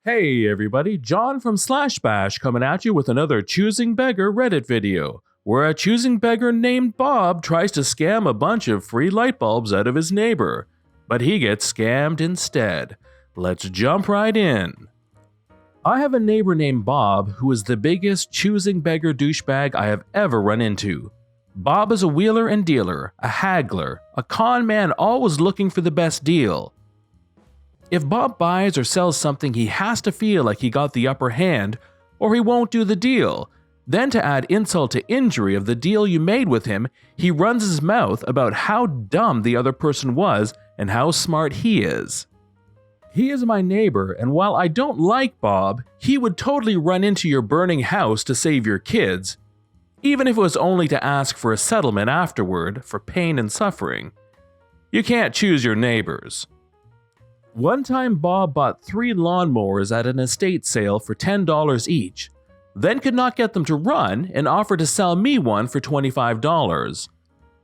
Hey everybody, John from Slash Bash coming at you with another Choosing Beggar Reddit video, where a choosing beggar named Bob tries to scam a bunch of free light bulbs out of his neighbor, but he gets scammed instead. Let's jump right in. I have a neighbor named Bob who is the biggest choosing beggar douchebag I have ever run into. Bob is a wheeler and dealer, a haggler, a con man always looking for the best deal. If Bob buys or sells something, he has to feel like he got the upper hand, or he won't do the deal. Then to add insult to injury of the deal you made with him, he runs his mouth about how dumb the other person was and how smart he is. He is my neighbor, and while I don't like Bob, he would totally run into your burning house to save your kids, even if it was only to ask for a settlement afterward for pain and suffering. You can't choose your neighbors. One time Bob bought 3 lawnmowers at an estate sale for $10 each, then could not get them to run and offered to sell me one for $25.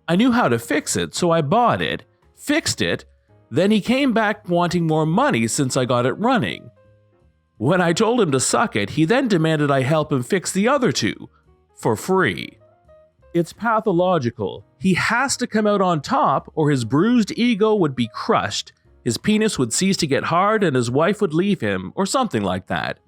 I knew how to fix it, so I bought it, fixed it, then he came back wanting more money since I got it running. When I told him to suck it, he then demanded I help him fix the other 2, for free. It's pathological. He has to come out on top or his bruised ego would be crushed. His penis would cease to get hard and his wife would leave him, or something like that.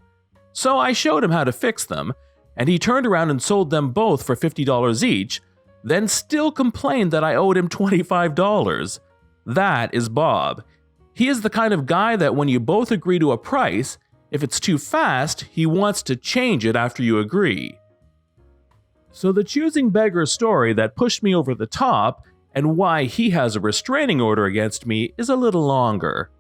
So I showed him how to fix them, and he turned around and sold them both for $50 each, then still complained that I owed him $25. That is Bob. He is the kind of guy that when you both agree to a price, if it's too fast, he wants to change it after you agree. So the choosing beggar story that pushed me over the top and why he has a restraining order against me is a little longer.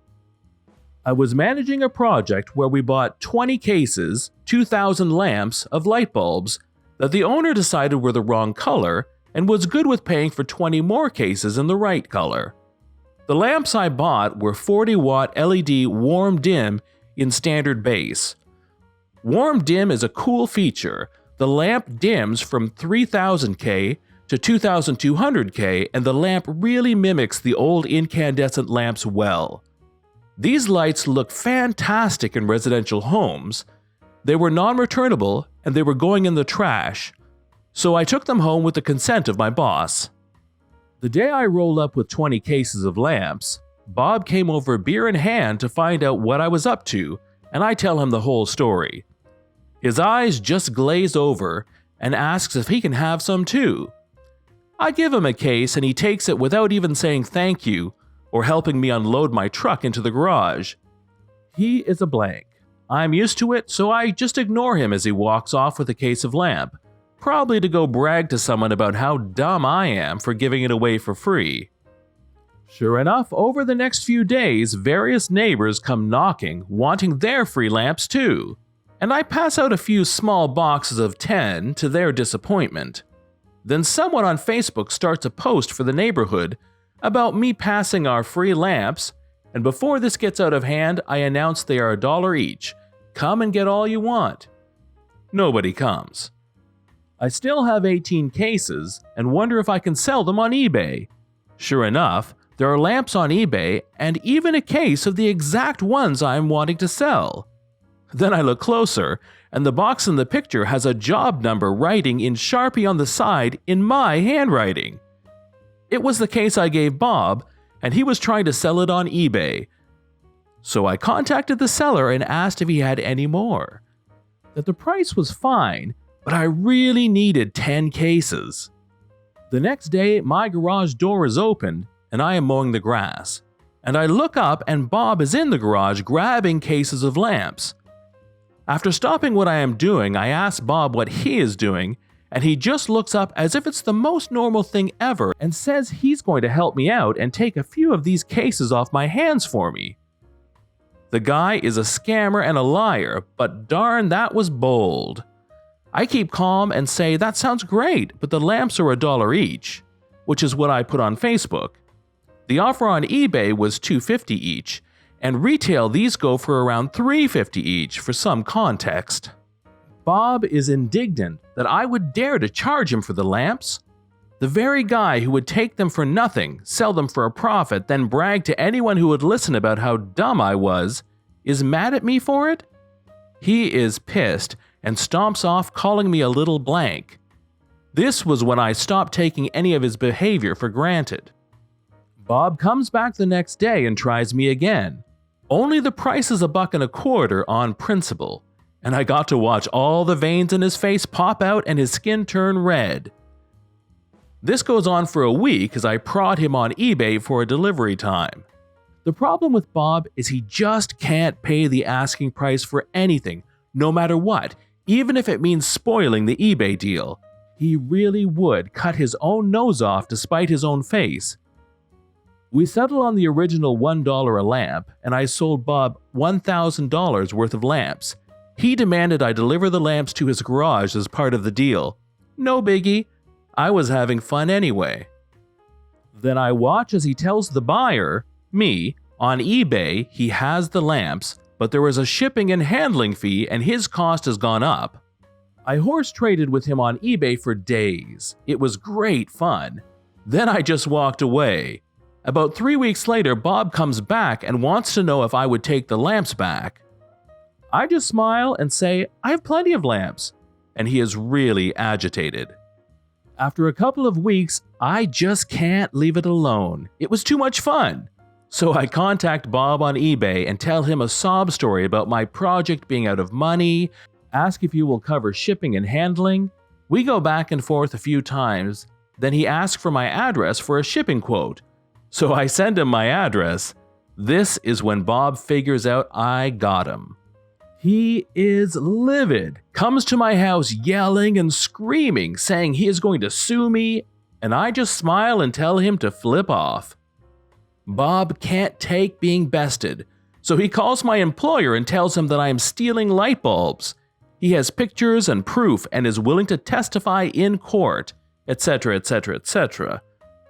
I was managing a project where we bought 20 cases, 2,000 lamps of light bulbs that the owner decided were the wrong color and was good with paying for 20 more cases in the right color. The lamps I bought were 40-watt LED warm dim in standard base. Warm dim is a cool feature. The lamp dims from 3000K to 2200K, and the lamp really mimics the old incandescent lamps well. These lights look fantastic in residential homes. They were non-returnable and they were going in the trash, so I took them home with the consent of my boss. The day I rolled up with 20 cases of lamps, Bob came over beer in hand to find out what I was up to, and I tell him the whole story. His eyes just glaze over and asks if he can have some too. I give him a case and he takes it without even saying thank you or helping me unload my truck into the garage. He is a blank. I'm used to it, so I just ignore him as he walks off with a case of lamp, probably to go brag to someone about how dumb I am for giving it away for free. Sure enough, over the next few days, various neighbors come knocking, wanting their free lamps too, and I pass out a few small boxes of 10 to their disappointment. Then someone on Facebook starts a post for the neighborhood about me passing our free lamps, and before this gets out of hand, I announce they are $1 each. Come and get all you want. Nobody comes. I still have 18 cases and wonder if I can sell them on eBay. Sure enough, there are lamps on eBay and even a case of the exact ones I am wanting to sell. Then I look closer, and the box in the picture has a job number writing in Sharpie on the side in my handwriting. It was the case I gave Bob, and he was trying to sell it on eBay. So I contacted the seller and asked if he had any more. That the price was fine, but I really needed 10 cases. The next day, my garage door is open, and I am mowing the grass. And I look up, and Bob is in the garage grabbing cases of lamps. After stopping what I am doing, I ask Bob what he is doing, and he just looks up as if it's the most normal thing ever and says he's going to help me out and take a few of these cases off my hands for me. The guy is a scammer and a liar, but darn, that was bold. I keep calm and say that sounds great, but the lamps are $1 each, which is what I put on Facebook. The offer on eBay was $2.50 each, and retail these go for around $3.50 each for some context. Bob is indignant that I would dare to charge him for the lamps. The very guy who would take them for nothing, sell them for a profit, then brag to anyone who would listen about how dumb I was, is mad at me for it? He is pissed and stomps off, calling me a little blank. This was when I stopped taking any of his behavior for granted. Bob comes back the next day and tries me again. Only the price is $1.25 on principle, and I got to watch all the veins in his face pop out and his skin turn red. This goes on for a week as I prod him on eBay for a delivery time. The problem with Bob is he just can't pay the asking price for anything, no matter what, even if it means spoiling the eBay deal. He really would cut his own nose off to spite his own face. We settled on the original $1 a lamp, and I sold Bob $1,000 worth of lamps. He demanded I deliver the lamps to his garage as part of the deal. No biggie. I was having fun anyway. Then I watch as he tells the buyer, me, on eBay he has the lamps, but there was a shipping and handling fee and his cost has gone up. I horse traded with him on eBay for days. It was great fun. Then I just walked away. About 3 weeks later, Bob comes back and wants to know if I would take the lamps back. I just smile and say, I have plenty of lamps, and he is really agitated. After a couple of weeks, I just can't leave it alone. It was too much fun. So I contact Bob on eBay and tell him a sob story about my project being out of money, ask if he will cover shipping and handling. We go back and forth a few times, then he asks for my address for a shipping quote. So I send him my address. This is when Bob figures out I got him. He is livid, comes to my house yelling and screaming, saying he is going to sue me, and I just smile and tell him to flip off. Bob can't take being bested, so he calls my employer and tells him that I am stealing light bulbs. He has pictures and proof and is willing to testify in court, etc., etc., etc.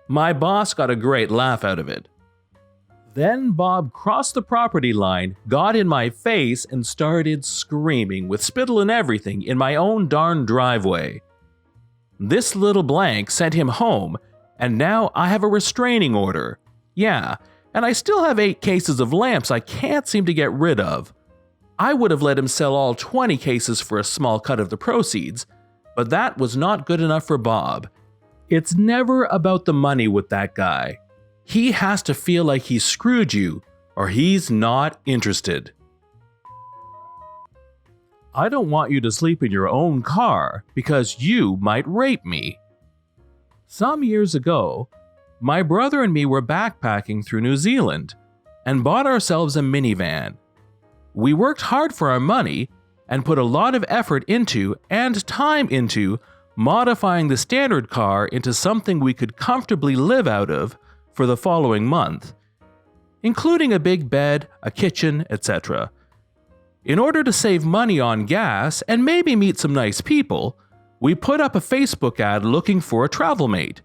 My boss got a great laugh out of it. Then Bob crossed the property line, got in my face, and started screaming with spittle and everything in my own darn driveway. This little blank sent him home, and now I have a restraining order. Yeah, and I still have 8 cases of lamps I can't seem to get rid of. I would have let him sell all 20 cases for a small cut of the proceeds, but that was not good enough for Bob. It's never about the money with that guy. He has to feel like he screwed you, or he's not interested. I don't want you to sleep in your own car because you might rape me. Some years ago, my brother and me were backpacking through New Zealand and bought ourselves a minivan. We worked hard for our money and put a lot of effort into and time into modifying the standard car into something we could comfortably live out of for the following month, including a big bed, a kitchen, etc. In order to save money on gas and maybe meet some nice people, we put up a Facebook ad looking for a travel mate.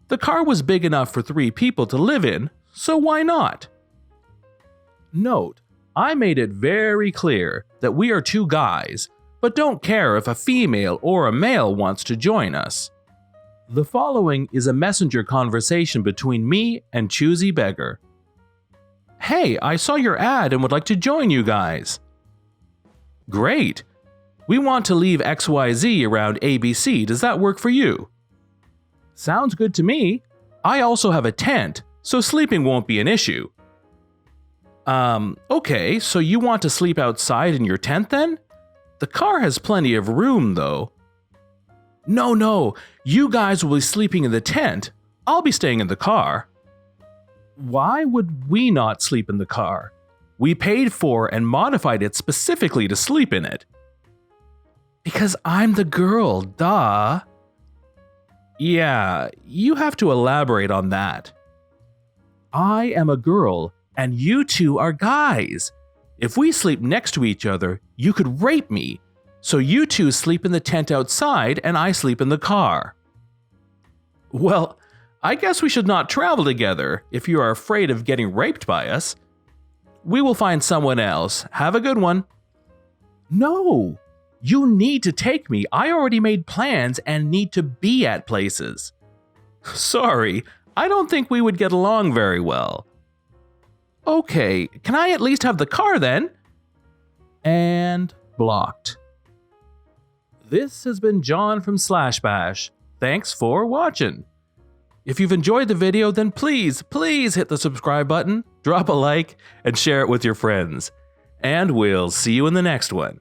The car was big enough for 3 people to live in, so why not? Note, I made it very clear that we are 2 guys, but don't care if a female or a male wants to join us. The following is a messenger conversation between me and Choosy Beggar. Hey, I saw your ad and would like to join you guys. Great. We want to leave XYZ around ABC. Does that work for you? Sounds good to me. I also have a tent, so sleeping won't be an issue. Okay, so you want to sleep outside in your tent then? The car has plenty of room though. No, you guys will be sleeping in the tent. I'll be staying in the car. Why would we not sleep in the car? We paid for and modified it specifically to sleep in it. Because I'm the girl, duh. Yeah, you have to elaborate on that. I am a girl, and you 2 are guys. If we sleep next to each other, you could rape me. So you 2 sleep in the tent outside, and I sleep in the car. Well, I guess we should not travel together if you are afraid of getting raped by us. We will find someone else. Have a good one. No, you need to take me. I already made plans and need to be at places. Sorry, I don't think we would get along very well. Okay, can I at least have the car then? And blocked. This has been John from Slash Bash. Thanks for watching. If you've enjoyed the video, then please hit the subscribe button, drop a like, and share it with your friends. And we'll see you in the next one.